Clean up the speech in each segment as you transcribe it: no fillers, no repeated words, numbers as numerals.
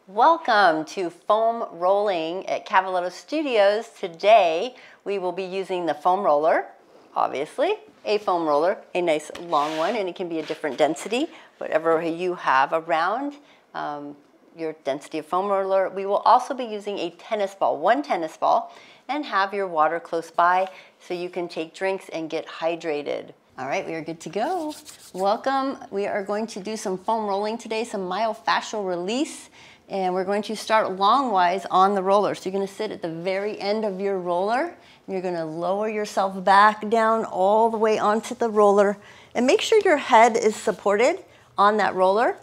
Welcome to foam rolling at Cavaletto Studios. Today we will be using the foam roller, obviously, a foam roller, a nice long one, and it can be a different density, whatever you have around your density of foam roller. We will also be using a tennis ball, one tennis ball, and have your water close by so you can take drinks and get hydrated. All right, we are good to go. Welcome. We are going to do some foam rolling today, some myofascial release. And we're going to start longwise on the roller. So you're going to sit at the very end of your roller. And you're going to lower yourself back down all the way onto the roller. And make sure your head is supported on that roller.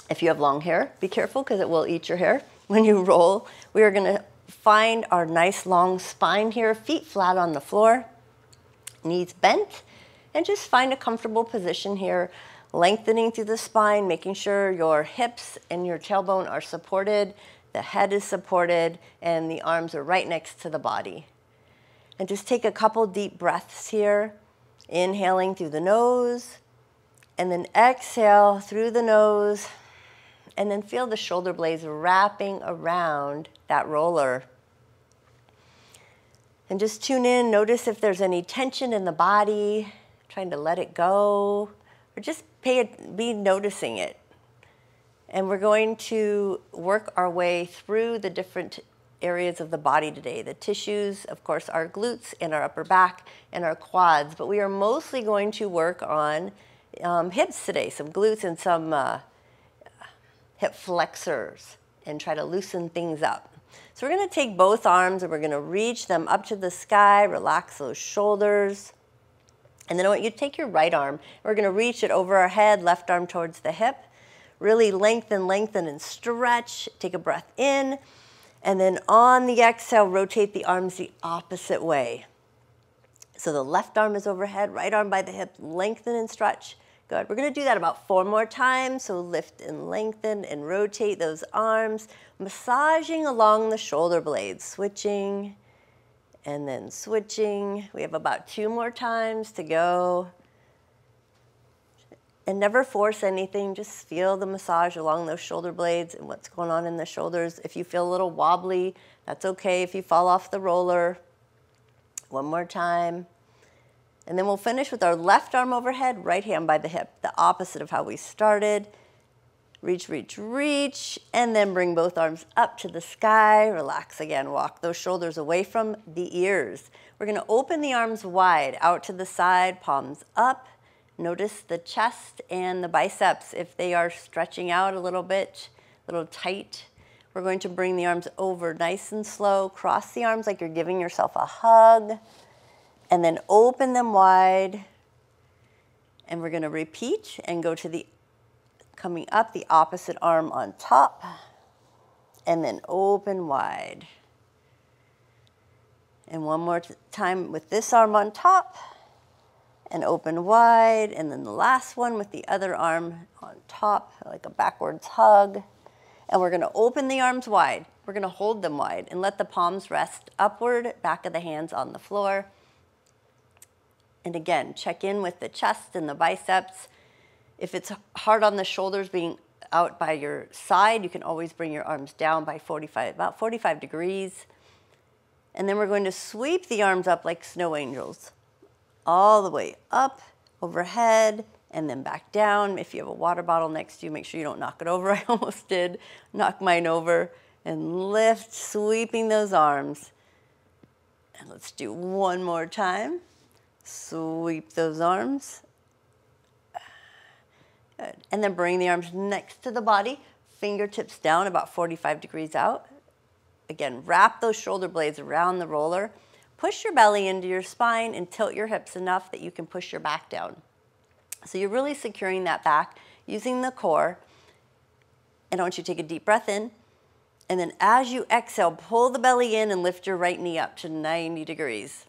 If you have long hair, be careful because it will eat your hair when you roll. We are going to find our nice long spine here, feet flat on the floor, knees bent. And just find a comfortable position here. Lengthening through the spine, making sure your hips and your tailbone are supported, the head is supported, and the arms are right next to the body. And just take a couple deep breaths here, inhaling through the nose, and then exhale through the nose, and then feel the shoulder blades wrapping around that roller. And just tune in, notice if there's any tension in the body, trying to let it go, or just be noticing it. And we're going to work our way through the different areas of the body today. The tissues, of course, our glutes and our upper back and our quads, but we are mostly going to work on hips today, some glutes and some hip flexors, and try to loosen things up. So we're going to take both arms and we're going to reach them up to the sky, relax those shoulders. And then I want you to take your right arm. We're going to reach it over our head, left arm towards the hip. Really lengthen, lengthen, and stretch. Take a breath in. And then on the exhale, rotate the arms the opposite way. So the left arm is overhead, right arm by the hip, lengthen and stretch. Good. We're going to do that about 4 more times. So lift and lengthen and rotate those arms, massaging along the shoulder blades, switching. And then switching. We have about 2 more times to go. And never force anything. Just feel the massage along those shoulder blades and what's going on in the shoulders. If you feel a little wobbly, that's okay if you fall off the roller. 1 more time. And then we'll finish with our left arm overhead, right hand by the hip. The opposite of how we started. Reach, reach, reach, and then bring both arms up to the sky. Relax again. Walk those shoulders away from the ears. We're going to open the arms wide, out to the side, palms up. Notice the chest and the biceps if they are stretching out a little bit, a little tight. We're going to bring the arms over nice and slow. Cross the arms like you're giving yourself a hug. And then open them wide. And we're going to repeat and go to the coming up, the opposite arm on top, and then open wide. And one more time with this arm on top, and open wide, and then the last one with the other arm on top, like a backwards hug. And we're gonna open the arms wide. We're gonna hold them wide and let the palms rest upward, back of the hands on the floor. And again, check in with the chest and the biceps. If it's hard on the shoulders being out by your side, you can always bring your arms down by about 45 degrees. And then we're going to sweep the arms up like snow angels. All the way up, overhead, and then back down. If you have a water bottle next to you, make sure you don't knock it over. I almost did knock mine over. And lift, sweeping those arms. And let's do 1 more time. Sweep those arms. Good. And then bring the arms next to the body, fingertips down about 45 degrees out. Again, wrap those shoulder blades around the roller. Push your belly into your spine and tilt your hips enough that you can push your back down. So you're really securing that back using the core. And I want you to take a deep breath in. And then as you exhale, pull the belly in and lift your right knee up to 90 degrees.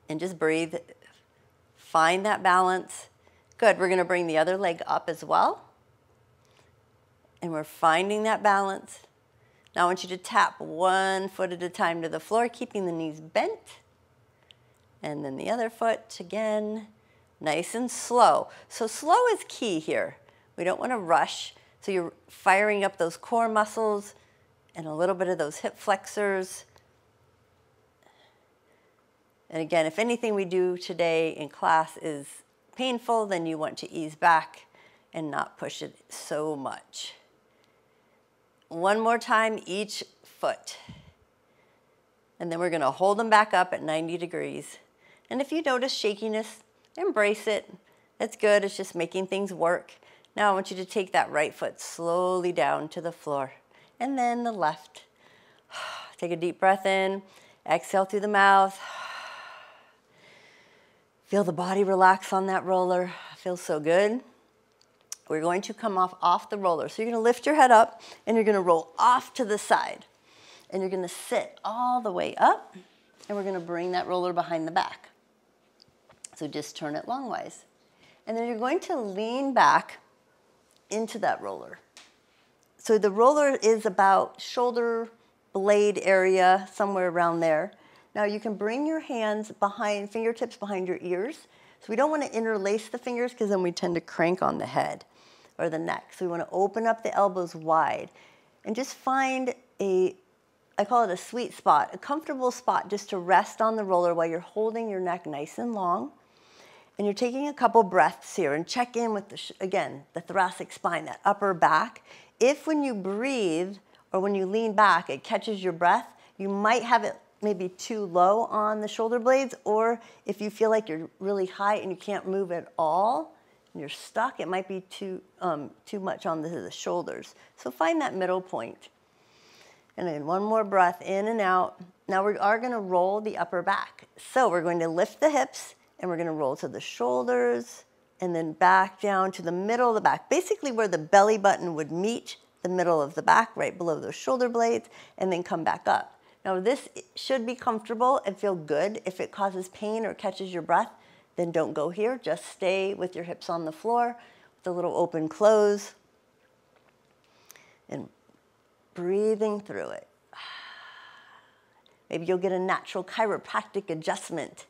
And just breathe. Find that balance. Good, we're going to bring the other leg up as well. And we're finding that balance. Now I want you to tap 1 foot at a time to the floor, keeping the knees bent. And then the other foot again, nice and slow. So slow is key here. We don't want to rush. So you're firing up those core muscles and a little bit of those hip flexors. And again, if anything we do today in class is painful, then you want to ease back and not push it so much. One more time, each foot. And then we're going to hold them back up at 90 degrees. And if you notice shakiness, embrace it. That's good. It's just making things work. Now I want you to take that right foot slowly down to the floor. And then the left. Take a deep breath in. Exhale through the mouth. Feel the body relax on that roller. Feels so good. We're going to come off the roller. So you're going to lift your head up and you're going to roll off to the side. And you're going to sit all the way up and we're going to bring that roller behind the back. So just turn it longwise. And then you're going to lean back into that roller. So the roller is about shoulder blade area, somewhere around there. Now you can bring your hands behind, fingertips behind your ears. So we don't want to interlace the fingers because then we tend to crank on the head or the neck. So we want to open up the elbows wide and just find I call it a sweet spot, a comfortable spot just to rest on the roller while you're holding your neck nice and long. And you're taking a couple breaths here and check in with, again, the thoracic spine, that upper back. If when you breathe or when you lean back, it catches your breath, you might have it maybe too low on the shoulder blades, or if you feel like you're really high and you can't move at all, and you're stuck, it might be too much on the shoulders. So find that middle point. And then one more breath in and out. Now we are going to roll the upper back. So we're going to lift the hips and we're going to roll to the shoulders and then back down to the middle of the back, basically where the belly button would meet the middle of the back, right below those shoulder blades, and then come back up. Now this should be comfortable and feel good. If it causes pain or catches your breath, then don't go here. Just stay with your hips on the floor with a little open close and breathing through it. Maybe you'll get a natural chiropractic adjustment.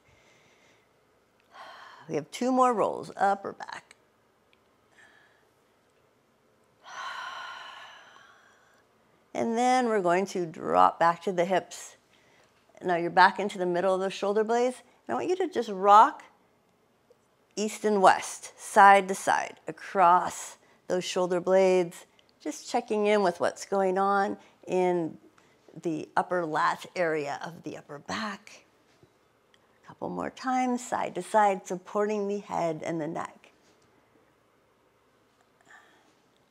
We have 2 more rolls, up or back. And then we're going to drop back to the hips. Now you're back into the middle of the shoulder blades. And I want you to just rock east and west, side to side, across those shoulder blades, just checking in with what's going on in the upper lat area of the upper back. A couple more times, side to side, supporting the head and the neck.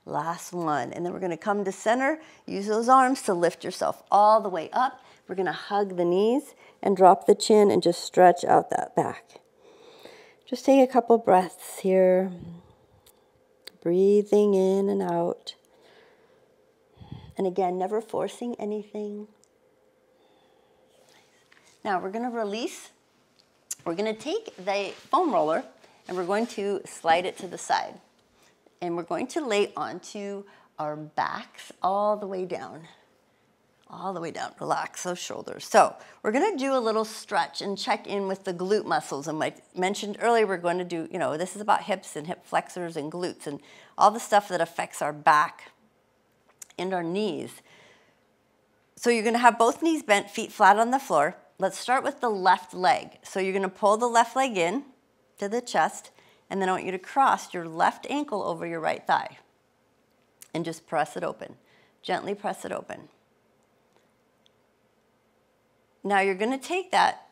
Last one, and then we're going to come to center. Use those arms to lift yourself all the way up. We're going to hug the knees and drop the chin and just stretch out that back. Just take a couple breaths here. Breathing in and out. And again, never forcing anything. Now we're going to release. We're going to take the foam roller and we're going to slide it to the side. And we're going to lay onto our backs all the way down. All the way down. Relax those shoulders. So we're going to do a little stretch and check in with the glute muscles. And I mentioned earlier, we're going to do, this is about hips and hip flexors and glutes and all the stuff that affects our back and our knees. So you're going to have both knees bent, feet flat on the floor. Let's start with the left leg. So you're going to pull the left leg in to the chest, and then I want you to cross your left ankle over your right thigh and just press it open. Gently press it open. Now you're going to take that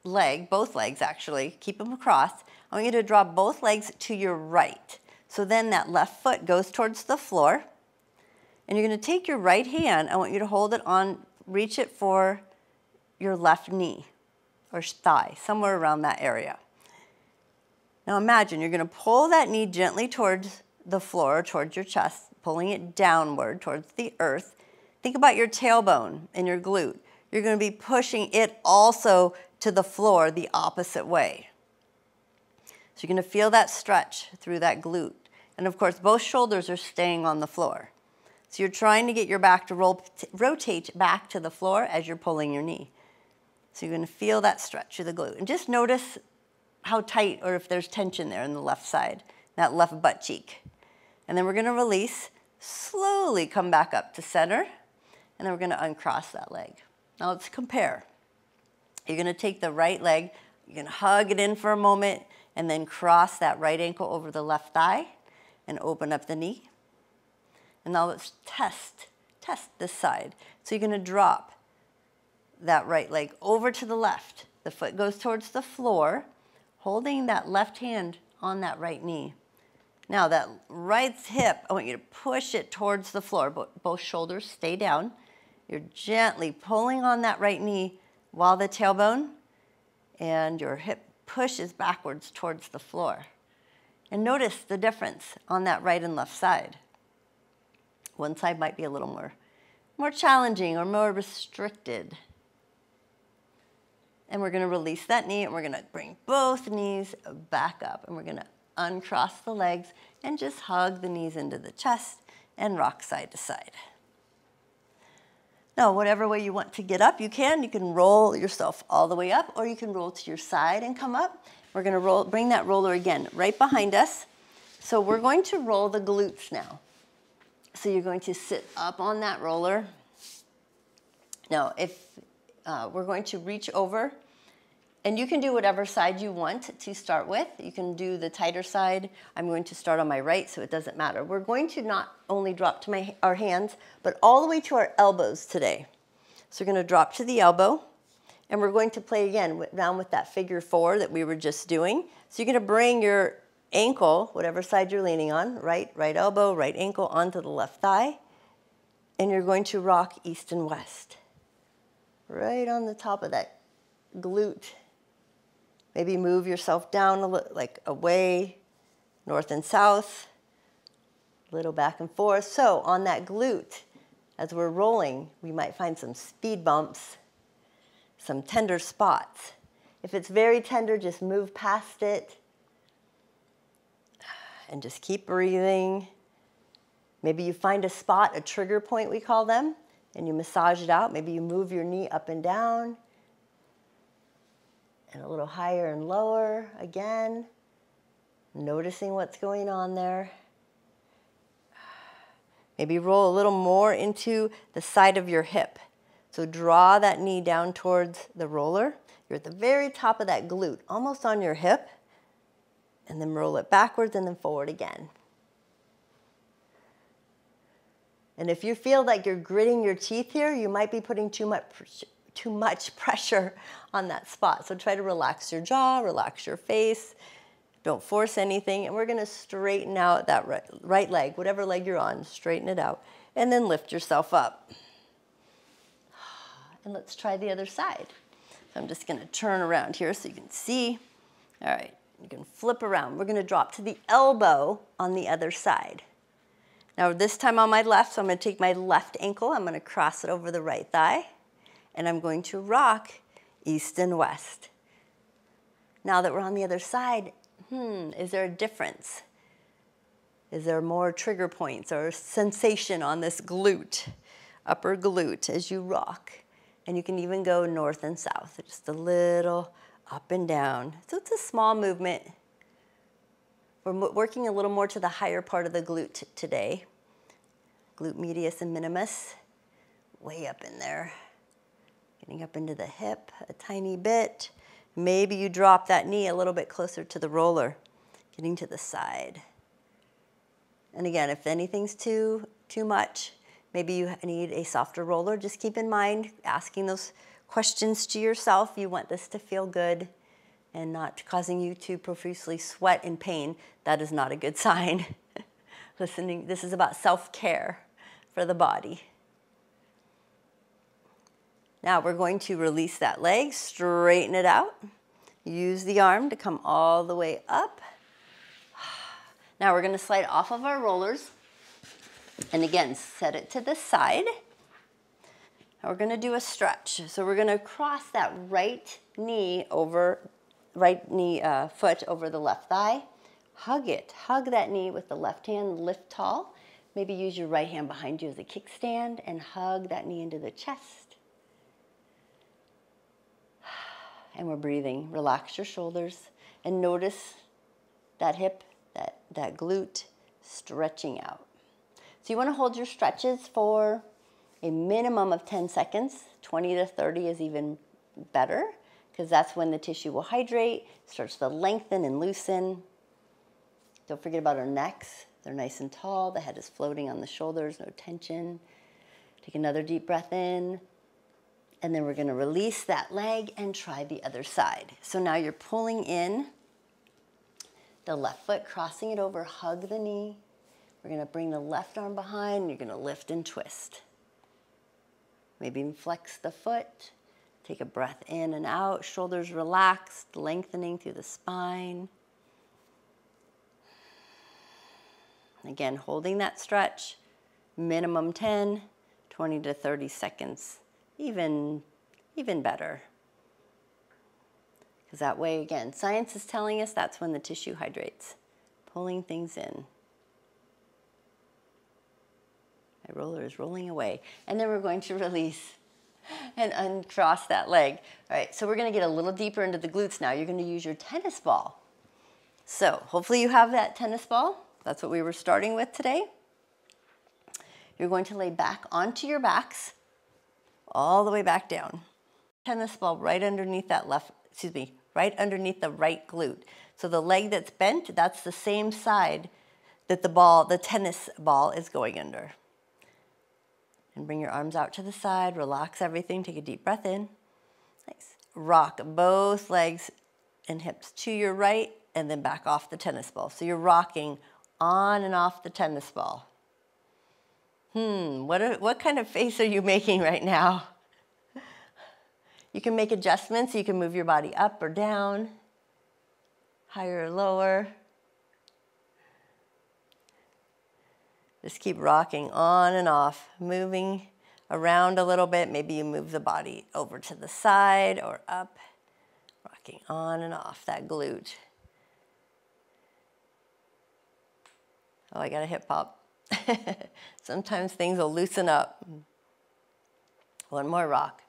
leg, both legs actually, keep them across. I want you to draw both legs to your right. So then that left foot goes towards the floor. And you're going to take your right hand, I want you to hold it on, reach it for your left knee or thigh, somewhere around that area. Now imagine you're going to pull that knee gently towards the floor, towards your chest, pulling it downward towards the earth. Think about your tailbone and your glute. You're going to be pushing it also to the floor the opposite way. So you're going to feel that stretch through that glute. And of course, both shoulders are staying on the floor. So you're trying to get your back to rotate back to the floor as you're pulling your knee. So you're going to feel that stretch through the glute. And just notice how tight or if there's tension there in the left side, that left butt cheek. And then we're going to release. Slowly come back up to center, and then we're going to uncross that leg. Now let's compare. You're going to take the right leg, you're going to hug it in for a moment, and then cross that right ankle over the left thigh and open up the knee. And now let's test this side. So you're going to drop that right leg over to the left. The foot goes towards the floor, holding that left hand on that right knee. Now that right hip, I want you to push it towards the floor. Both shoulders stay down. You're gently pulling on that right knee while the tailbone and your hip pushes backwards towards the floor. And notice the difference on that right and left side. One side might be a little more challenging or more restricted. And we're going to release that knee, and we're going to bring both knees back up, and we're going to uncross the legs and just hug the knees into the chest and rock side to side. Now, whatever way you want to get up, you can. You can roll yourself all the way up, or you can roll to your side and come up. We're going to bring that roller again right behind us. So we're going to roll the glutes now. So you're going to sit up on that roller. Now, if we're going to reach over, and you can do whatever side you want to start with. You can do the tighter side. I'm going to start on my right, so it doesn't matter. We're going to not only drop to our hands, but all the way to our elbows today. So we're going to drop to the elbow, and we're going to play again down with that figure 4 that we were just doing. So you're going to bring your ankle, whatever side you're leaning on, right elbow, right ankle onto the left thigh, and you're going to rock east and west. Right on the top of that glute. Maybe move yourself down a little, like away, north and south, a little back and forth. So on that glute, as we're rolling, we might find some speed bumps, some tender spots. If it's very tender, just move past it and just keep breathing. Maybe you find a spot, a trigger point we call them, and you massage it out. Maybe you move your knee up and down, and a little higher and lower again, noticing what's going on there. Maybe roll a little more into the side of your hip. So draw that knee down towards the roller. You're at the very top of that glute, almost on your hip, and then roll it backwards and then forward again. And if you feel like you're gritting your teeth here, you might be putting too much pressure on that spot. So try to relax your jaw, relax your face. Don't force anything. And we're going to straighten out that right leg, whatever leg you're on, straighten it out. And then lift yourself up. And let's try the other side. So I'm just going to turn around here so you can see. All right, you can flip around. We're going to drop to the elbow on the other side. Now this time on my left, so I'm going to take my left ankle. I'm going to cross it over the right thigh. And I'm going to rock east and west. Now that we're on the other side, is there a difference? Is there more trigger points or sensation on this glute, upper glute as you rock? And you can even go north and south, just a little up and down. So it's a small movement. We're working a little more to the higher part of the glute today. Glute medius and minimus, way up in there. Getting up into the hip a tiny bit. Maybe you drop that knee a little bit closer to the roller, getting to the side. And again, if anything's too much, maybe you need a softer roller. Just keep in mind asking those questions to yourself. You want this to feel good and not causing you to profusely sweat in pain. That is not a good sign. This is about self-care for the body. Now we're going to release that leg, straighten it out. Use the arm to come all the way up. Now we're going to slide off of our rollers. And again, set it to the side. Now we're going to do a stretch. So we're going to cross that right knee foot over the left thigh. Hug it. Hug that knee with the left hand, lift tall. Maybe use your right hand behind you as a kickstand and hug that knee into the chest. And we're breathing. Relax your shoulders and notice that hip, that glute stretching out. So you want to hold your stretches for a minimum of 10 seconds. 20 to 30 is even better because that's when the tissue will hydrate, starts to lengthen and loosen. Don't forget about our necks. They're nice and tall. The head is floating on the shoulders, no tension. Take another deep breath in. And then we're going to release that leg and try the other side. So now you're pulling in the left foot, crossing it over, hug the knee. We're going to bring the left arm behind. You're going to lift and twist. Maybe even flex the foot. Take a breath in and out. Shoulders relaxed, lengthening through the spine. Again, holding that stretch, minimum 10, 20 to 30 seconds, even better. Because that way, again, science is telling us that's when the tissue hydrates, pulling things in. My roller is rolling away. And then we're going to release and uncross that leg. All right, so we're going to get a little deeper into the glutes now. You're going to use your tennis ball. So hopefully you have that tennis ball. That's what we were starting with today. You're going to lay back onto your backs, all the way back down. Tennis ball right underneath that right underneath the right glute. So the leg that's bent, that's the same side that the tennis ball is going under. And bring your arms out to the side, relax everything, take a deep breath in. Nice. Rock both legs and hips to your right and then back off the tennis ball. So you're rocking on and off the tennis ball. What kind of face are you making right now? You can make adjustments. You can move your body up or down, higher or lower. Just keep rocking on and off, moving around a little bit. Maybe you move the body over to the side or up, rocking on and off that glute. Oh, I got a hip pop. Sometimes things will loosen up. One more rock.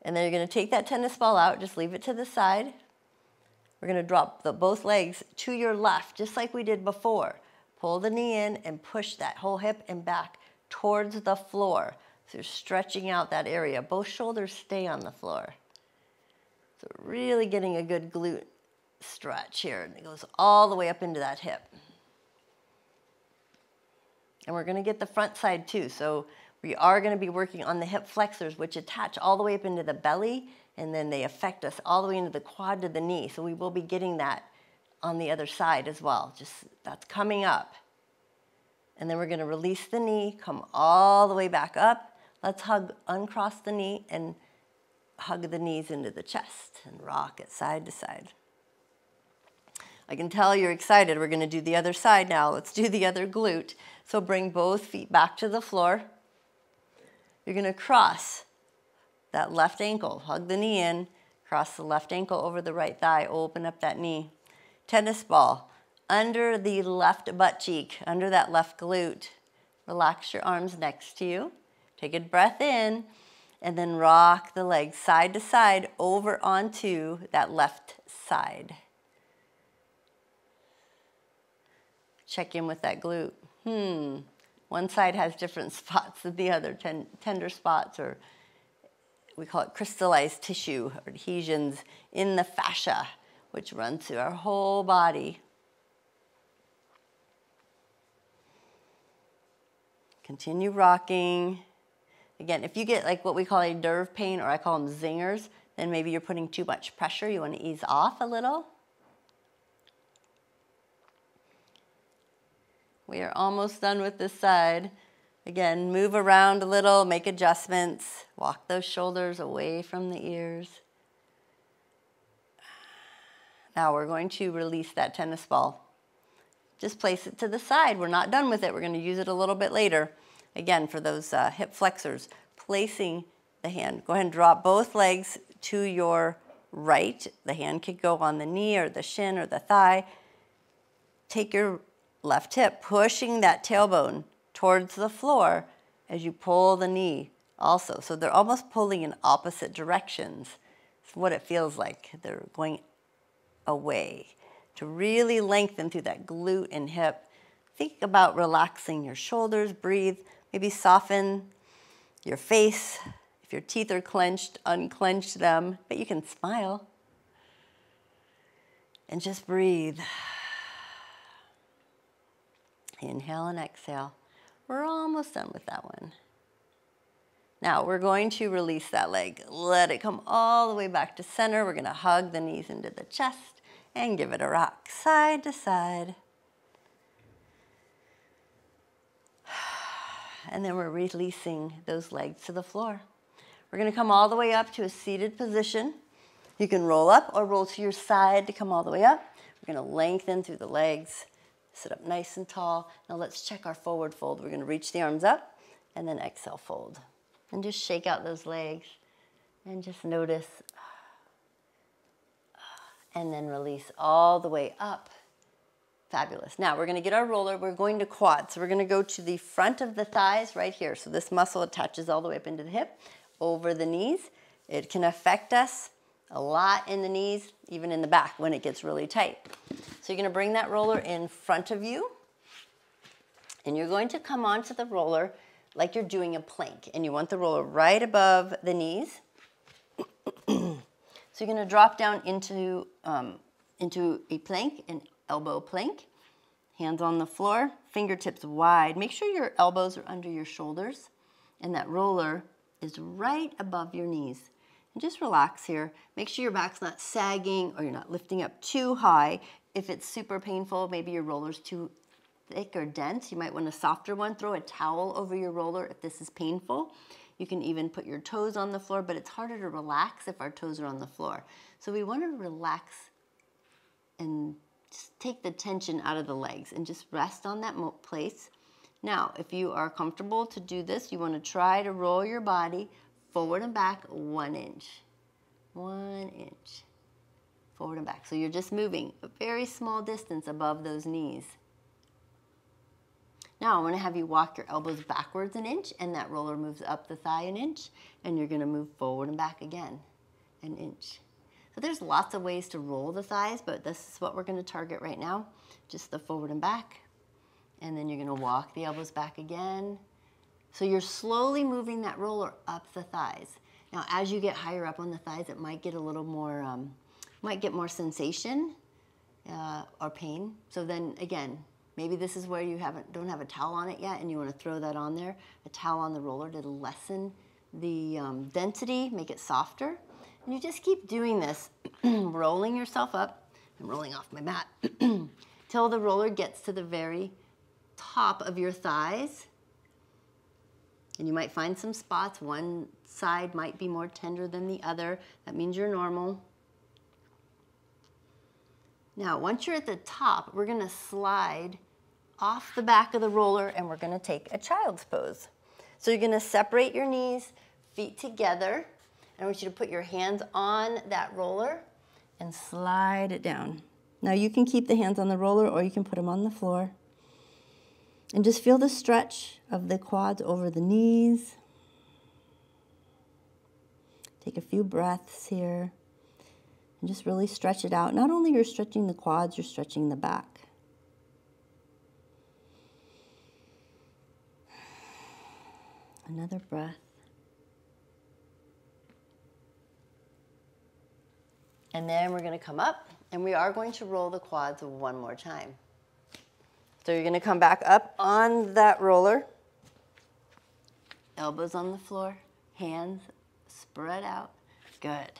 And then you're going to take that tennis ball out, just leave it to the side. We're going to drop both legs to your left, just like we did before. Pull the knee in and push that whole hip and back towards the floor. So you're stretching out that area. Both shoulders stay on the floor. So really getting a good glute stretch here. And it goes all the way up into that hip. And we're going to get the front side too. So we are going to be working on the hip flexors, which attach all the way up into the belly, and then they affect us all the way into the quad to the knee. So we will be getting that on the other side as well. Just that's coming up. And then we're going to release the knee, come all the way back up. Let's uncross the knee and hug the knees into the chest and rock it side to side. I can tell you're excited. We're going to do the other side now. Let's do the other glute. So bring both feet back to the floor. You're going to cross that left ankle. Hug the knee in. Cross the left ankle over the right thigh. Open up that knee. Tennis ball under the left butt cheek, under that left glute. Relax your arms next to you. Take a breath in. And then rock the legs side to side over onto that left side. Check in with that glute. One side has different spots than the other, tender spots, or we call it crystallized tissue, or adhesions in the fascia, which runs through our whole body. Continue rocking. Again, if you get like what we call a nerve pain, or I call them zingers, then maybe you're putting too much pressure. You want to ease off a little. We are almost done with this side. Again, move around a little, make adjustments. Walk those shoulders away from the ears. Now we're going to release that tennis ball. Just place it to the side. We're not done with it. We're going to use it a little bit later. Again, for those hip flexors, placing the hand. Go ahead and drop both legs to your right. The hand could go on the knee or the shin or the thigh. Take your left hip, pushing that tailbone towards the floor as you pull the knee also. So they're almost pulling in opposite directions. It's what it feels like. They're going away to really lengthen through that glute and hip think about relaxing your shoulders, breathe, maybe soften your face. If your teeth are clenched, unclench them, but you can smile. And just breathe. Inhale and exhale. We're almost done with that one. Now we're going to release that leg. Let it come all the way back to center. We're going to hug the knees into the chest and give it a rock, side to side. And then we're releasing those legs to the floor. We're going to come all the way up to a seated position. You can roll up or roll to your side to come all the way up. We're going to lengthen through the legs, sit up nice and tall. Now let's check our forward fold. We're going to reach the arms up and then exhale, fold. And just shake out those legs and just notice. And then release all the way up. Fabulous. Now we're going to get our roller. We're going to quad. So we're going to go to the front of the thighs right here. So this muscle attaches all the way up into the hip, over the knees. It can affect us a lot in the knees, even in the back when it gets really tight. So you're going to bring that roller in front of you. And you're going to come onto the roller like you're doing a plank. And you want the roller right above the knees. So you're going to drop down into a plank, an elbow plank. Hands on the floor, fingertips wide. Make sure your elbows are under your shoulders and that roller is right above your knees. And just relax here. Make sure your back's not sagging or you're not lifting up too high. If it's super painful, maybe your roller's too thick or dense, you might want a softer one. Throw a towel over your roller if this is painful. You can even put your toes on the floor, but it's harder to relax if our toes are on the floor. So we want to relax and just take the tension out of the legs and just rest on that place. Now, if you are comfortable to do this, you want to try to roll your body forward and back 1 inch. 1 inch. Forward and back. So you're just moving a very small distance above those knees. Now I want to have you walk your elbows backwards 1 inch and that roller moves up the thigh 1 inch and you're going to move forward and back again 1 inch. So there's lots of ways to roll the thighs, but this is what we're going to target right now. Just the forward and back. And then you're going to walk the elbows back again. So you're slowly moving that roller up the thighs. Now as you get higher up on the thighs, it might get a little more, might get more sensation or pain. So then again, maybe this is where you don't have a towel on it yet and you want to throw that on there, a towel on the roller to lessen the density, make it softer. And you just keep doing this, rolling yourself up and rolling off my mat till the roller gets to the very top of your thighs. And you might find some spots. One side might be more tender than the other. That means you're normal. Now, once you're at the top, we're going to slide off the back of the roller and we're going to take a child's pose. So you're going to separate your knees, feet together. And I want you to put your hands on that roller and slide it down. Now you can keep the hands on the roller or you can put them on the floor. And just feel the stretch of the quads over the knees. Take a few breaths here. And just really stretch it out. Not only you're stretching the quads, you're stretching the back. Another breath. And then we're going to come up and we are going to roll the quads one more time. So you're going to come back up on that roller. Elbows on the floor, hands spread out. Good.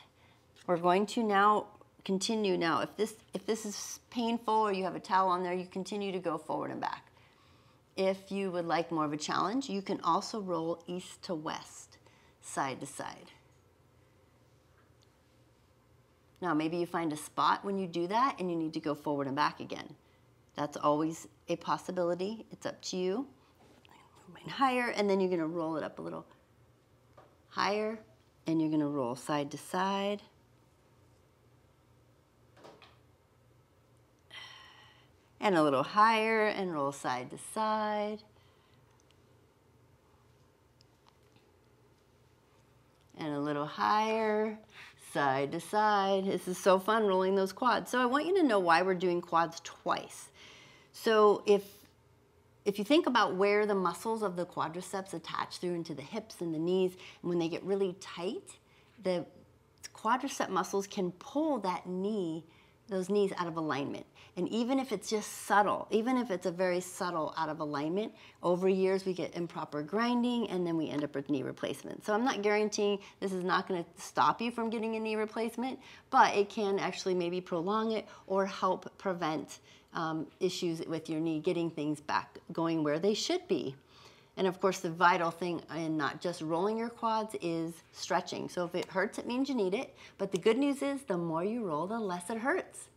We're going to now continue now. If this is painful or you have a towel on there, you continue to go forward and back. If you would like more of a challenge, you can also roll east to west, side to side. Now, maybe you find a spot when you do that and you need to go forward and back again. That's always a possibility. It's up to you. Move higher, and then you're going to roll it up a little higher, and you're going to roll side to side. And a little higher, and roll side to side. And a little higher, side to side. This is so fun rolling those quads. So I want you to know why we're doing quads twice. So if if you think about where the muscles of the quadriceps attach through into the hips and the knees, and when they get really tight, the quadricep muscles can pull those knees out of alignment. And even if it's just subtle, even if it's a very subtle out of alignment, over years we get improper grinding and then we end up with knee replacement. So I'm not guaranteeing this is not going to stop you from getting a knee replacement, but it can actually maybe prolong it or help prevent issues with your knee getting things back going where they should be. And of course, the vital thing in not just rolling your quads is stretching. So if it hurts, it means you need it. But the good news is the more you roll, the less it hurts.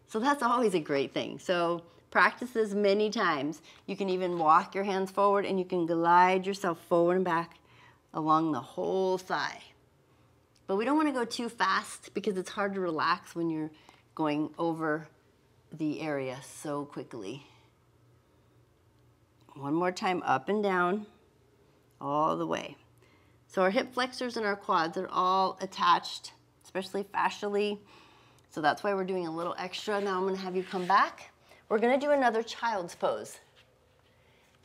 So that's always a great thing. So practice this many times. You can even walk your hands forward and you can glide yourself forward and back along the whole thigh. But we don't want to go too fast because it's hard to relax when you're going over the area so quickly. One more time, up and down, all the way. So our hip flexors and our quads are all attached, especially fascially. So that's why we're doing a little extra. Now I'm going to have you come back. We're going to do another child's pose.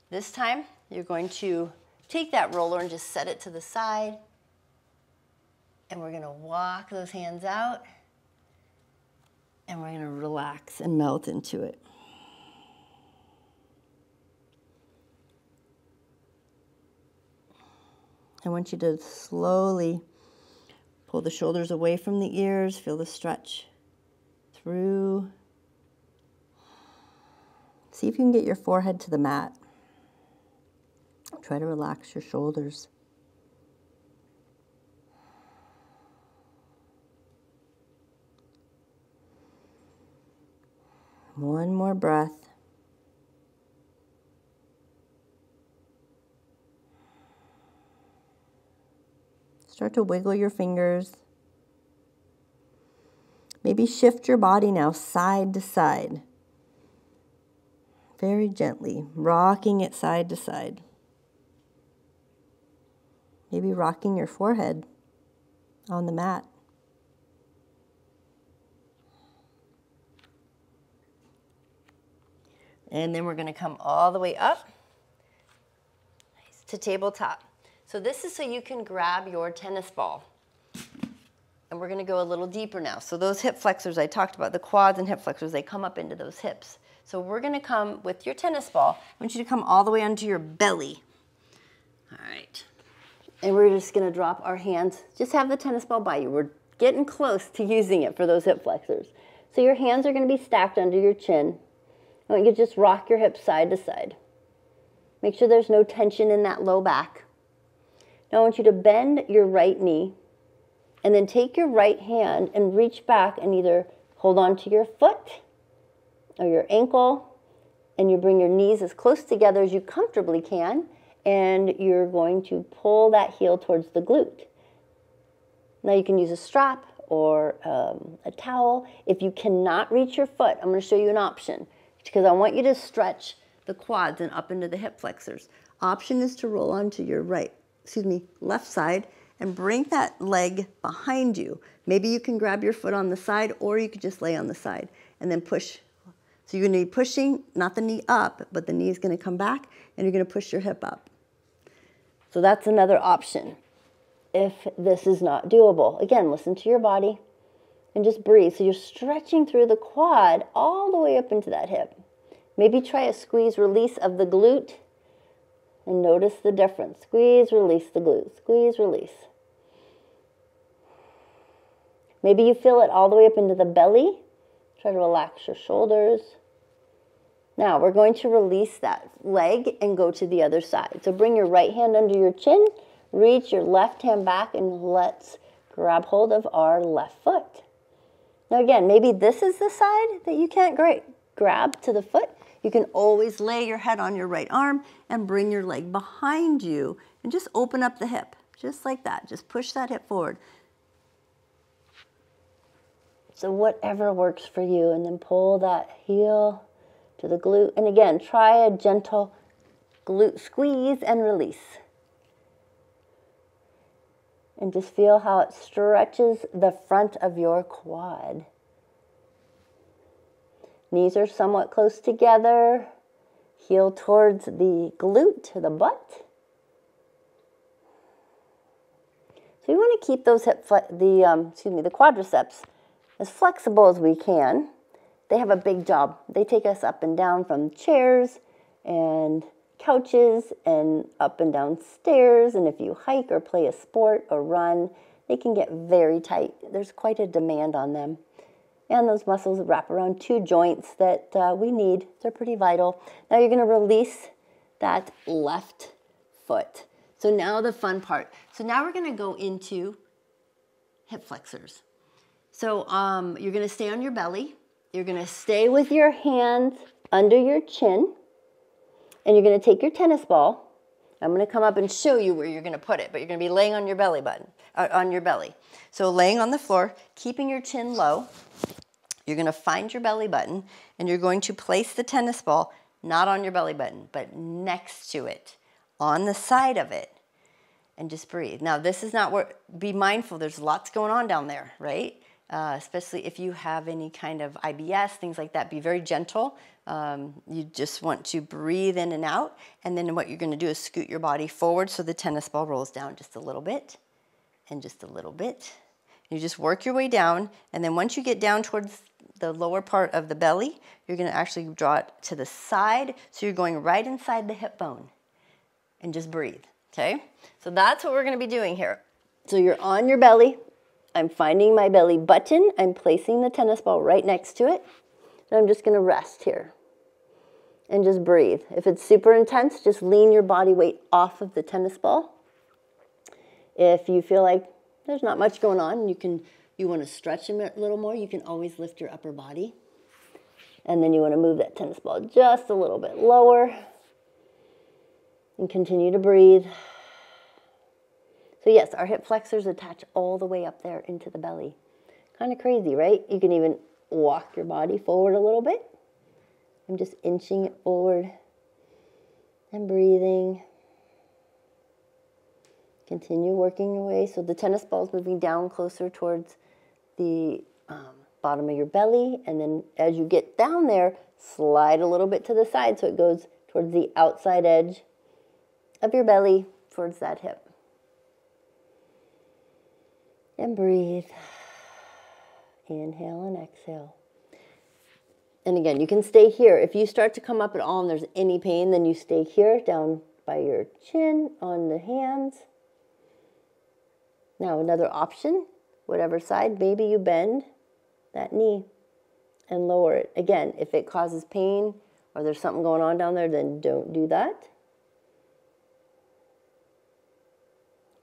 This time, you're going to take that roller and just set it to the side. And we're going to walk those hands out. And we're going to relax and melt into it. I want you to slowly pull the shoulders away from the ears. Feel the stretch through. See if you can get your forehead to the mat. Try to relax your shoulders. One more breath. Start to wiggle your fingers. Maybe shift your body now side to side. Very gently, rocking it side to side. Maybe rocking your forehead on the mat. And then we're going to come all the way up to tabletop. So this is so you can grab your tennis ball. And we're going to go a little deeper now. So those hip flexors I talked about, the quads and hip flexors, they come up into those hips. So we're going to come with your tennis ball. I want you to come all the way onto your belly. All right. And we're just going to drop our hands. Just have the tennis ball by you. We're getting close to using it for those hip flexors. So your hands are going to be stacked under your chin. I want you to just rock your hips side to side. Make sure there's no tension in that low back. Now I want you to bend your right knee and then take your right hand and reach back and either hold on to your foot or your ankle, and you bring your knees as close together as you comfortably can, and you're going to pull that heel towards the glute. Now you can use a strap or a towel. If you cannot reach your foot, I'm going to show you an option because I want you to stretch the quads and up into the hip flexors. Option is to roll onto your left side and bring that leg behind you. Maybe you can grab your foot on the side or you could just lay on the side and then push. So you're going to be pushing, not the knee up, but the knee is going to come back and you're going to push your hip up. So that's another option if this is not doable. Again, listen to your body and just breathe. So you're stretching through the quad all the way up into that hip. Maybe try a squeeze release of the glute and notice the difference. Squeeze, release the glute. Squeeze, release. Maybe you feel it all the way up into the belly. Try to relax your shoulders. Now we're going to release that leg and go to the other side. So bring your right hand under your chin, reach your left hand back, and let's grab hold of our left foot. Now again, maybe this is the side that you can't grab to the foot. You can always lay your head on your right arm and bring your leg behind you and just open up the hip, just like that. Just push that hip forward. So whatever works for you, and then pull that heel to the glute. And again, try a gentle glute squeeze and release. And just feel how it stretches the front of your quad. Knees are somewhat close together. Heel towards the glute, the butt. So we want to keep those the quadriceps as flexible as we can. They have a big job. They take us up and down from chairs and couches and up and down stairs. And if you hike or play a sport or run, they can get very tight. There's quite a demand on them. And those muscles wrap around 2 joints that we need. They're pretty vital. Now you're going to release that left foot. So now the fun part. So now we're going to go into hip flexors. So you're going to stay on your belly. You're going to stay with your hands under your chin. And you're going to take your tennis ball. I'm going to come up and show you where you're going to put it, but you're going to be laying on your belly button, on your belly. So laying on the floor, keeping your chin low. You're going to find your belly button, and you're going to place the tennis ball not on your belly button, but next to it, on the side of it, and just breathe. Now, this is not where, be mindful, there's lots going on down there, right? Especially if you have any kind of IBS, things like that, be very gentle. You just want to breathe in and out, and then what you're going to do is scoot your body forward so the tennis ball rolls down just a little bit, and just a little bit. You just work your way down, and then once you get down towards the lower part of the belly, you're going to actually draw it to the side, so you're going right inside the hip bone, and just breathe, okay? So that's what we're going to be doing here. So you're on your belly. I'm finding my belly button. I'm placing the tennis ball right next to it, and I'm just going to rest here and just breathe. If it's super intense, just lean your body weight off of the tennis ball. If you feel like there's not much going on, you want to stretch a little more, you can always lift your upper body. And then you want to move that tennis ball just a little bit lower and continue to breathe. So yes, our hip flexors attach all the way up there into the belly. Kind of crazy, right? You can even walk your body forward a little bit. I'm just inching it forward and breathing. Continue working your way. So the tennis ball is moving down closer towards the bottom of your belly. And then as you get down there, slide a little bit to the side so it goes towards the outside edge of your belly, towards that hip. And breathe. Inhale and exhale. And again, you can stay here. If you start to come up at all and there's any pain, then you stay here, down by your chin, on the hands. Now another option, whatever side, maybe you bend that knee and lower it. Again, if it causes pain or there's something going on down there, then don't do that.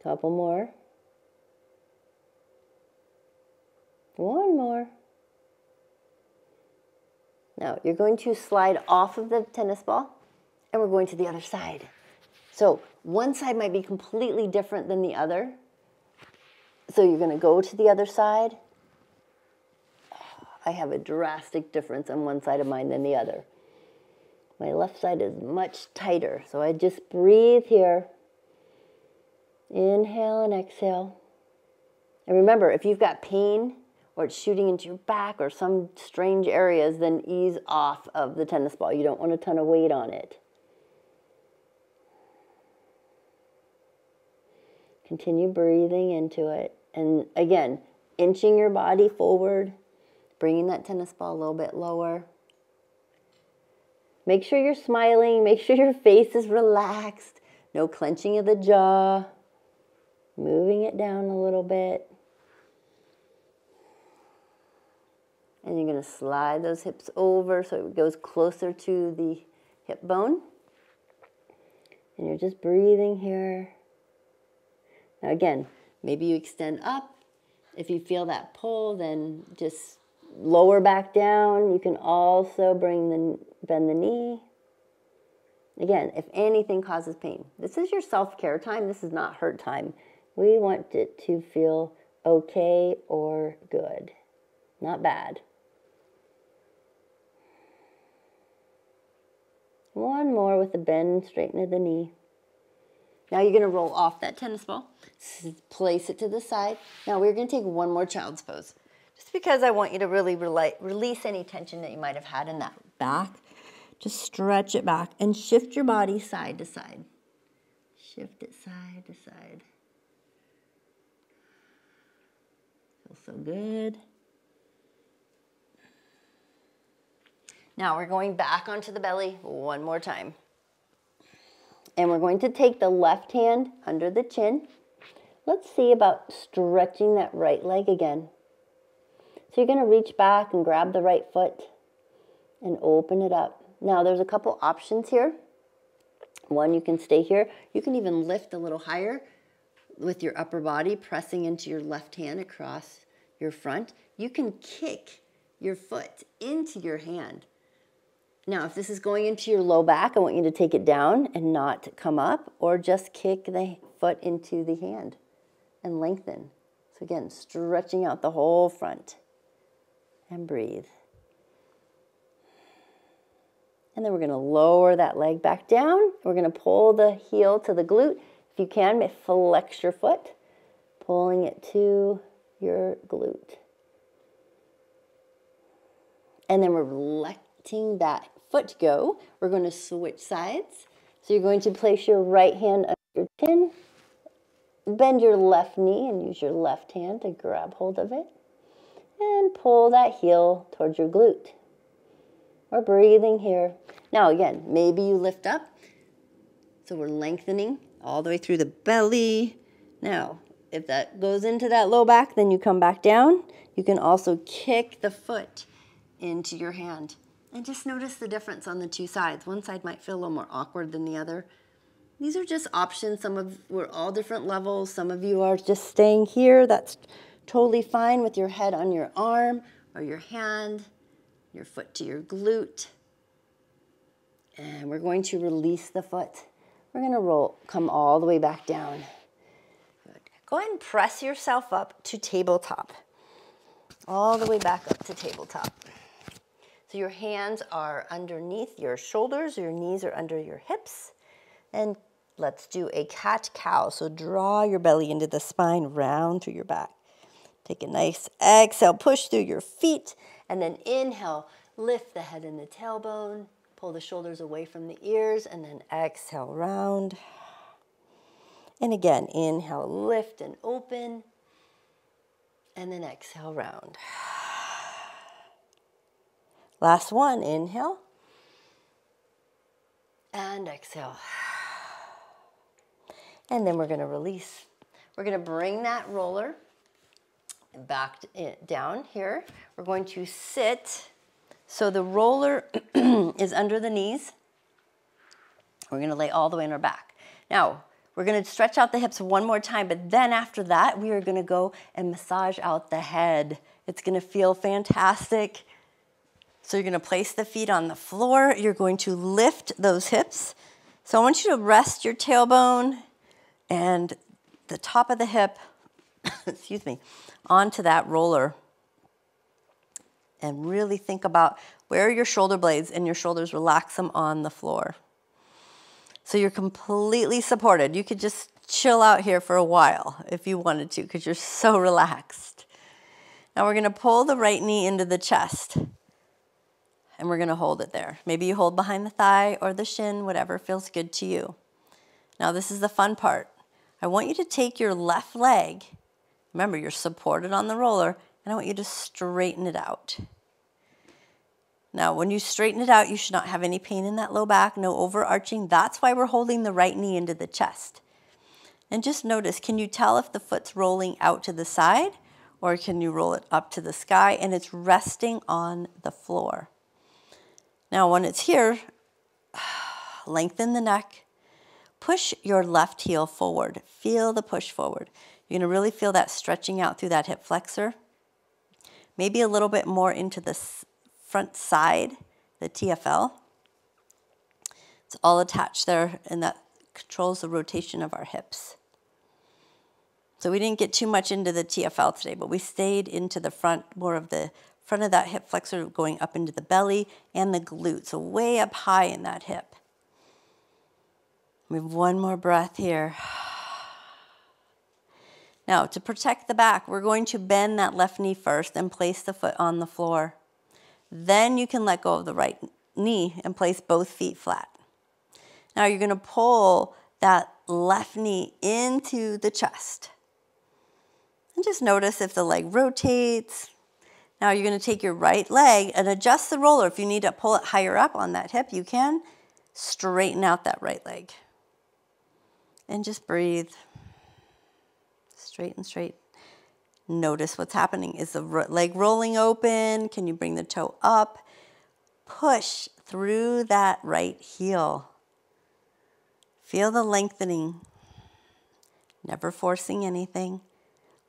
Couple more. One more. Now you're going to slide off of the tennis ball and we're going to the other side. So one side might be completely different than the other. So you're going to go to the other side. I have a drastic difference on one side of mine than the other. My left side is much tighter. So I just breathe here. Inhale and exhale. And remember, if you've got pain or it's shooting into your back or some strange areas, then ease off of the tennis ball. You don't want a ton of weight on it. Continue breathing into it. And again, inching your body forward, bringing that tennis ball a little bit lower. Make sure you're smiling. Make sure your face is relaxed. No clenching of the jaw. Moving it down a little bit. And you're going to slide those hips over so it goes closer to the hip bone. And you're just breathing here. Now again, maybe you extend up. If you feel that pull, then just lower back down. You can also bend the knee. Again, if anything causes pain, this is your self-care time. This is not hurt time. We want it to feel okay or good, not bad. One more with the bend, straighten of the knee. Now you're going to roll off that tennis ball, place it to the side. Now we're going to take one more child's pose, just because I want you to really release any tension that you might have had in that back. Just stretch it back and shift your body side to side. Shift it side to side. Feels so good. Now we're going back onto the belly one more time. And we're going to take the left hand under the chin. Let's see about stretching that right leg again. So you're going to reach back and grab the right foot and open it up. Now there's a couple options here. One, you can stay here. You can even lift a little higher with your upper body, pressing into your left hand across your front. You can kick your foot into your hand. Now, if this is going into your low back, I want you to take it down and not come up, or just kick the foot into the hand and lengthen. So again, stretching out the whole front. And breathe. And then we're going to lower that leg back down. We're going to pull the heel to the glute. If you can, flex your foot, pulling it to your glute. And then we're letting that foot go. We're going to switch sides. So you're going to place your right hand under your chin, bend your left knee and use your left hand to grab hold of it, and pull that heel towards your glute. We're breathing here. Now again, maybe you lift up. So we're lengthening all the way through the belly. Now, if that goes into that low back, then you come back down. You can also kick the foot into your hand. And just notice the difference on the two sides. One side might feel a little more awkward than the other. These are just options. We're all different levels. Some of you are just staying here. That's totally fine with your head on your arm or your hand, your foot to your glute. And we're going to release the foot. We're going to come all the way back down. Good. Go ahead and press yourself up to tabletop. All the way back up to tabletop. So your hands are underneath your shoulders, your knees are under your hips. And let's do a cat-cow. So draw your belly into the spine, round through your back. Take a nice exhale, push through your feet, and then inhale, lift the head and the tailbone, pull the shoulders away from the ears, and then exhale, round. And again, inhale, lift and open, and then exhale, round. Last one, inhale, and exhale. And then we're going to release. We're going to bring that roller back down here. We're going to sit. So the roller is under the knees. We're going to lay all the way on our back. Now, we're going to stretch out the hips one more time, but then after that, we are going to go and massage out the head. It's going to feel fantastic. So you're going to place the feet on the floor. You're going to lift those hips. So I want you to rest your tailbone and the top of the hip, excuse me, onto that roller. And really think about where are your shoulder blades and your shoulders, relax them on the floor. So you're completely supported. You could just chill out here for a while if you wanted to because you're so relaxed. Now we're going to pull the right knee into the chest. And we're going to hold it there. Maybe you hold behind the thigh or the shin, whatever feels good to you. Now this is the fun part. I want you to take your left leg, remember you're supported on the roller, and I want you to straighten it out. Now when you straighten it out, you should not have any pain in that low back, no overarching. That's why we're holding the right knee into the chest. And just notice, can you tell if the foot's rolling out to the side, or can you roll it up to the sky and it's resting on the floor? Now, when it's here, lengthen the neck. Push your left heel forward. Feel the push forward. You're going to really feel that stretching out through that hip flexor. Maybe a little bit more into the front side, the TFL. It's all attached there, and that controls the rotation of our hips. So we didn't get too much into the TFL today, but we stayed into the front, more of the front of that hip flexor going up into the belly and the glute, so way up high in that hip. We have one more breath here. Now, to protect the back, we're going to bend that left knee first and place the foot on the floor. Then you can let go of the right knee and place both feet flat. Now you're going to pull that left knee into the chest. And just notice if the leg rotates. Now you're going to take your right leg and adjust the roller. If you need to pull it higher up on that hip, you can. Straighten out that right leg. And just breathe. Straight and straight. Notice what's happening. Is the leg rolling open? Can you bring the toe up? Push through that right heel. Feel the lengthening. Never forcing anything.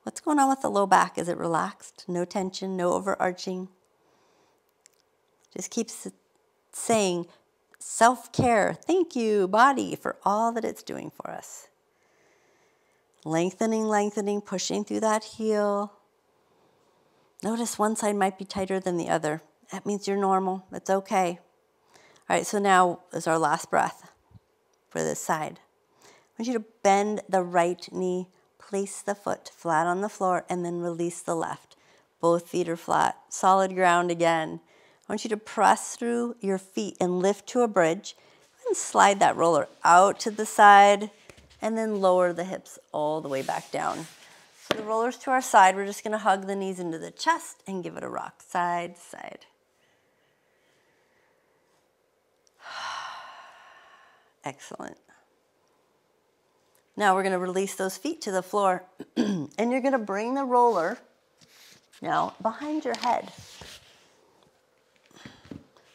What's going on with the low back? Is it relaxed? No tension, no overarching. Just keep saying self-care. Thank you, body, for all that it's doing for us. Lengthening, lengthening, pushing through that heel. Notice one side might be tighter than the other. That means you're normal. It's okay. All right, so now is our last breath for this side. I want you to bend the right knee, place the foot flat on the floor, and then release the left. Both feet are flat, solid ground again. I want you to press through your feet and lift to a bridge and slide that roller out to the side and then lower the hips all the way back down. So the roller's to our side. We're just going to hug the knees into the chest and give it a rock, side to side. Excellent. Now we're going to release those feet to the floor and you're going to bring the roller now behind your head.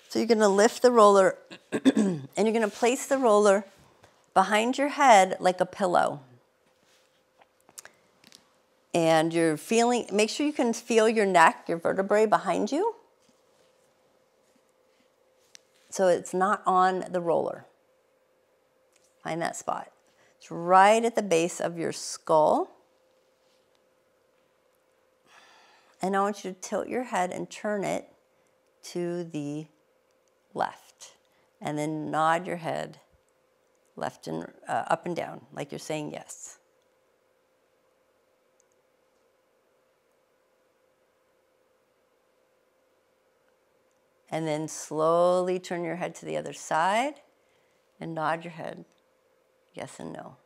So you're going to lift the roller and you're going to place the roller behind your head like a pillow. And you're feeling, make sure you can feel your neck, your vertebrae behind you. So it's not on the roller. Find that spot. It's right at the base of your skull. And I want you to tilt your head and turn it to the left. And then nod your head left and up and down, like you're saying yes. And then slowly turn your head to the other side and nod your head yes and no.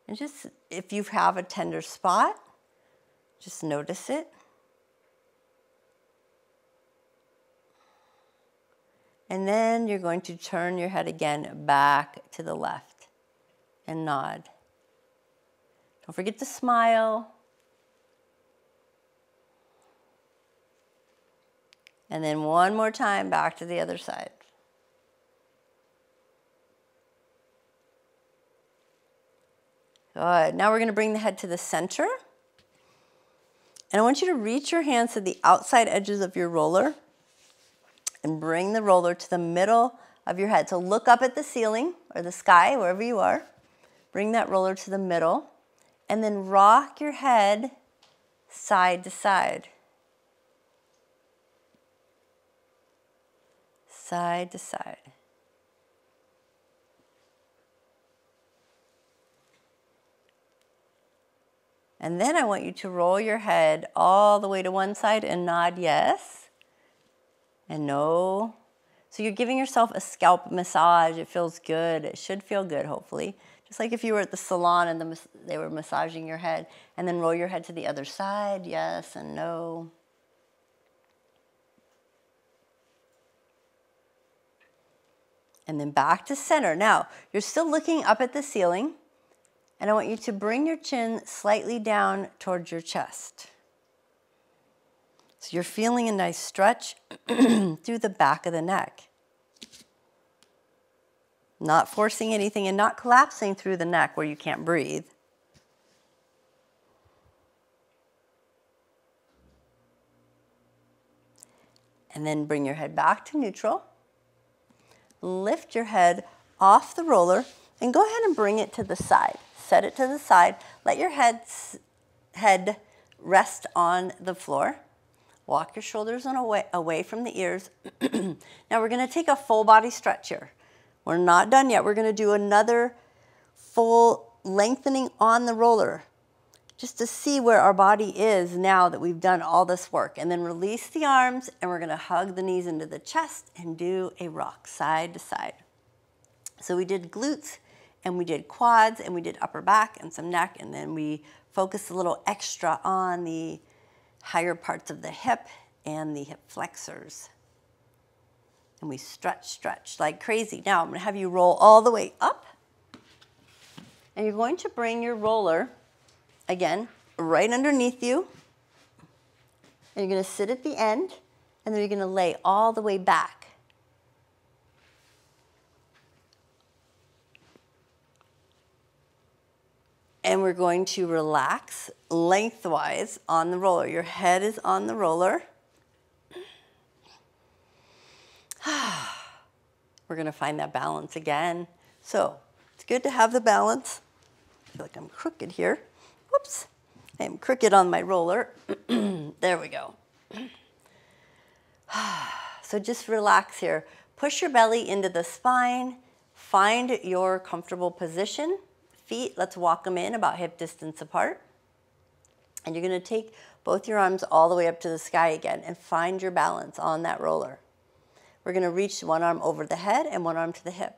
And just, if you have a tender spot, just notice it. And then you're going to turn your head again back to the left and nod. Don't forget to smile. And then one more time back to the other side. Good. Now we're going to bring the head to the center. And I want you to reach your hands to the outside edges of your roller and bring the roller to the middle of your head. So look up at the ceiling or the sky, wherever you are. Bring that roller to the middle and then rock your head side to side. Side to side. And then I want you to roll your head all the way to one side and nod yes and no. So you're giving yourself a scalp massage. It feels good. It should feel good, hopefully. Just like if you were at the salon and they were massaging your head. And then roll your head to the other side, yes and no. And then back to center. Now, you're still looking up at the ceiling. And I want you to bring your chin slightly down towards your chest. So you're feeling a nice stretch through the back of the neck. Not forcing anything and not collapsing through the neck where you can't breathe. And then bring your head back to neutral. Lift your head off the roller and go ahead and bring it to the side. Set it to the side. Let your head rest on the floor. Walk your shoulders away from the ears. Now we're going to take a full body stretch here. We're not done yet. We're going to do another full lengthening on the roller. just to see where our body is now that we've done all this work. And then release the arms, and we're gonna hug the knees into the chest and do a rock side to side. So we did glutes, and we did quads, and we did upper back and some neck, and then we focused a little extra on the higher parts of the hip and the hip flexors. And we stretch like crazy. Now I'm gonna have you roll all the way up, and you're going to bring your roller, again, right underneath you, and you're gonna sit at the end, and then you're gonna lay all the way back. And we're going to relax lengthwise on the roller. Your head is on the roller. We're gonna find that balance again. So it's good to have the balance. I feel like I'm crooked here. Whoops, I am crooked on my roller. There we go. So just relax here. Push your belly into the spine. Find your comfortable position. Feet, let's walk them in about hip distance apart. And you're gonna take both your arms all the way up to the sky again and find your balance on that roller. We're gonna reach one arm over the head and one arm to the hip.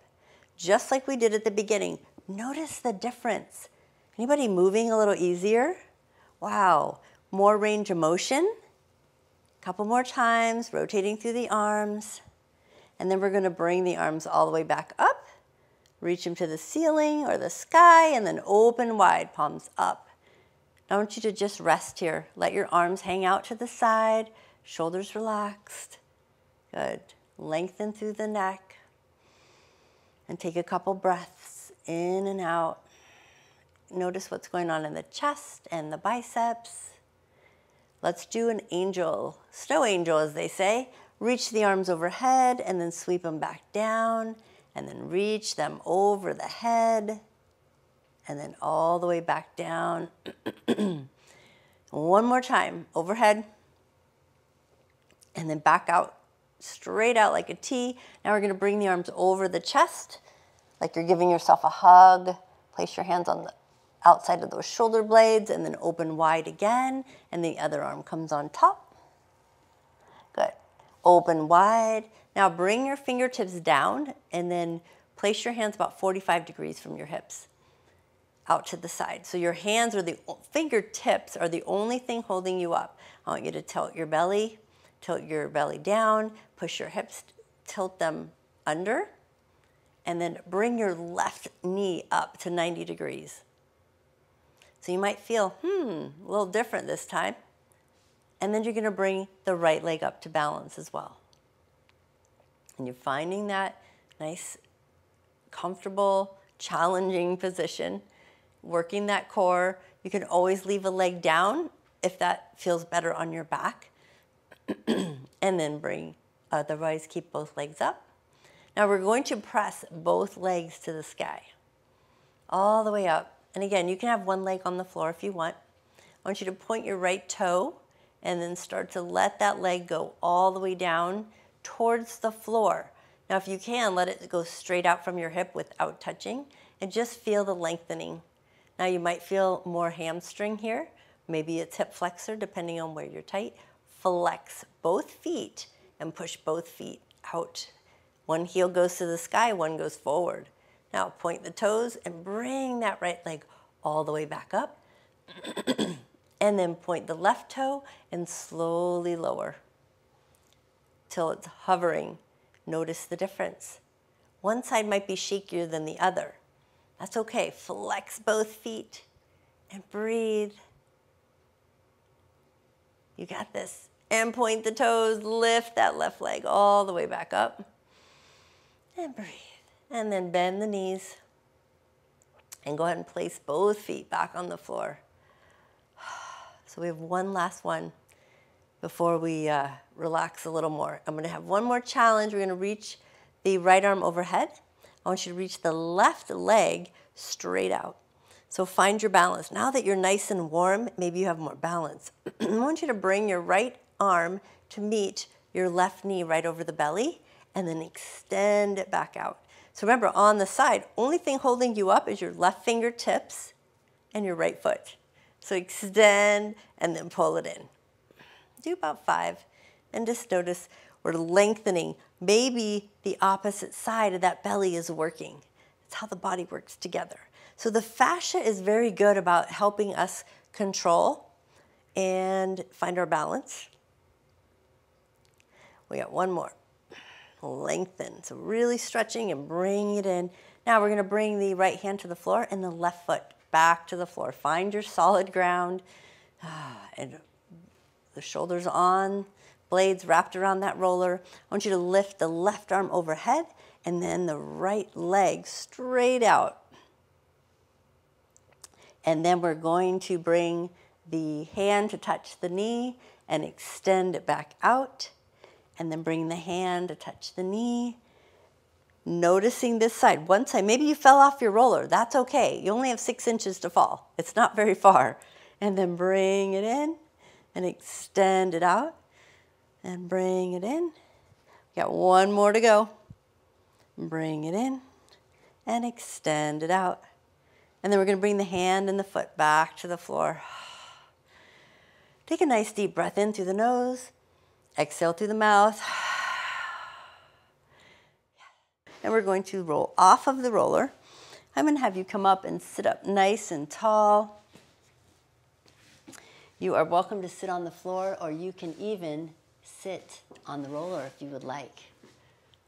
Just like we did at the beginning. Notice the difference. Anybody moving a little easier? Wow, more range of motion. Couple more times, rotating through the arms. And then we're gonna bring the arms all the way back up. Reach them to the ceiling or the sky, and then open wide, palms up. I want you to just rest here. Let your arms hang out to the side, shoulders relaxed. Good. Lengthen through the neck. And take a couple breaths in and out. Notice what's going on in the chest and the biceps. Let's do an angel, snow angel as they say. Reach the arms overhead and then sweep them back down, and then reach them over the head and then all the way back down. One more time, overhead and then back out, straight out like a T. Now we're gonna bring the arms over the chest like you're giving yourself a hug. Place your hands on the outside of those shoulder blades and then open wide again, and the other arm comes on top. Good. Open wide. Now bring your fingertips down and then place your hands about 45 degrees from your hips out to the side. So your hands or the fingertips are the only thing holding you up. I want you to tilt your belly down, push your hips, tilt them under, and then bring your left knee up to 90 degrees. So you might feel, a little different this time. And then you're gonna bring the right leg up to balance as well. And you're finding that nice, comfortable, challenging position, working that core. You can always leave a leg down if that feels better on your back. And then otherwise keep both legs up. Now we're going to press both legs to the sky, all the way up. And again, you can have one leg on the floor if you want. I want you to point your right toe and then start to let that leg go all the way down towards the floor. Now, if you can, let it go straight out from your hip without touching, and just feel the lengthening. Now, you might feel more hamstring here. Maybe it's hip flexor, depending on where you're tight. Flex both feet and push both feet out. One heel goes to the sky, one goes forward. Now, point the toes and bring that right leg all the way back up. And then point the left toe and slowly lower till it's hovering. Notice the difference. One side might be shakier than the other. That's okay. Flex both feet and breathe. You got this. And point the toes, lift that left leg all the way back up. And breathe. And then bend the knees. And go ahead and place both feet back on the floor. So we have one last one before we relax a little more. I'm gonna have one more challenge. We're gonna reach the right arm overhead. I want you to reach the left leg straight out. So find your balance. Now that you're nice and warm, maybe you have more balance. I want you to bring your right arm to meet your left knee right over the belly, and then extend it back out. So remember, on the side, only thing holding you up is your left fingertips and your right foot. So extend and then pull it in. Do about 5. And just notice we're lengthening. Maybe the opposite side of that belly is working. That's how the body works together. So the fascia is very good about helping us control and find our balance. We got one more. Lengthen. So really stretching and bring it in. Now we're going to bring the right hand to the floor and the left foot back to the floor. Find your solid ground. And the shoulders on, blades wrapped around that roller. I want you to lift the left arm overhead and then the right leg straight out. And then we're going to bring the hand to touch the knee and extend it back out. And then bring the hand to touch the knee. Noticing this side. One side, maybe you fell off your roller. That's okay. You only have 6 inches to fall. It's not very far. And then bring it in and extend it out. And bring it in. We got one more to go. Bring it in and extend it out. And then we're going to bring the hand and the foot back to the floor. Take a nice deep breath in through the nose. Exhale through the mouth. And we're going to roll off of the roller. I'm going to have you come up and sit up nice and tall. You are welcome to sit on the floor, or you can even sit on the roller if you would like,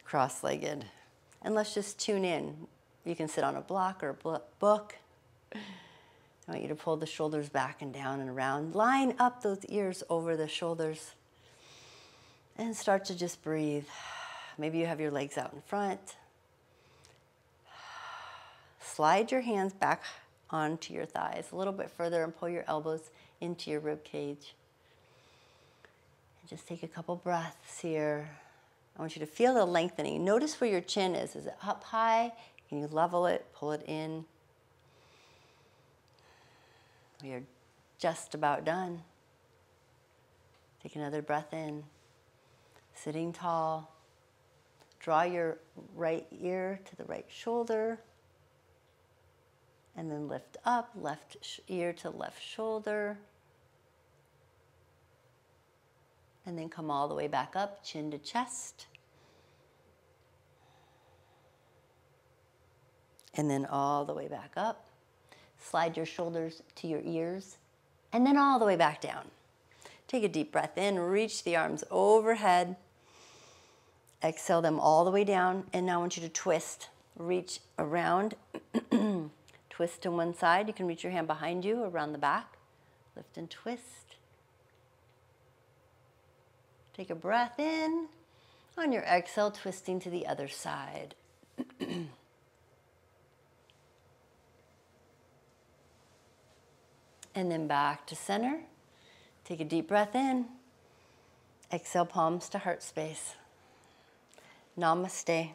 cross-legged. And let's just tune in. You can sit on a block or a book. I want you to pull the shoulders back and down and around. Line up those ears over the shoulders. And start to just breathe. Maybe you have your legs out in front. Slide your hands back onto your thighs a little bit further and pull your elbows into your rib cage. And just take a couple breaths here. I want you to feel the lengthening. Notice where your chin is. Is it up high? Can you level it, pull it in? We are just about done. Take another breath in. Sitting tall. Draw your right ear to the right shoulder. And then lift up, left ear to left shoulder. And then come all the way back up, chin to chest. And then all the way back up. Slide your shoulders to your ears. And then all the way back down. Take a deep breath in, reach the arms overhead. Exhale them all the way down. And now I want you to twist. Reach around. Twist to one side. You can reach your hand behind you, around the back. Lift and twist. Take a breath in. On your exhale, twisting to the other side. And then back to center. Take a deep breath in. Exhale, palms to heart space. Namaste.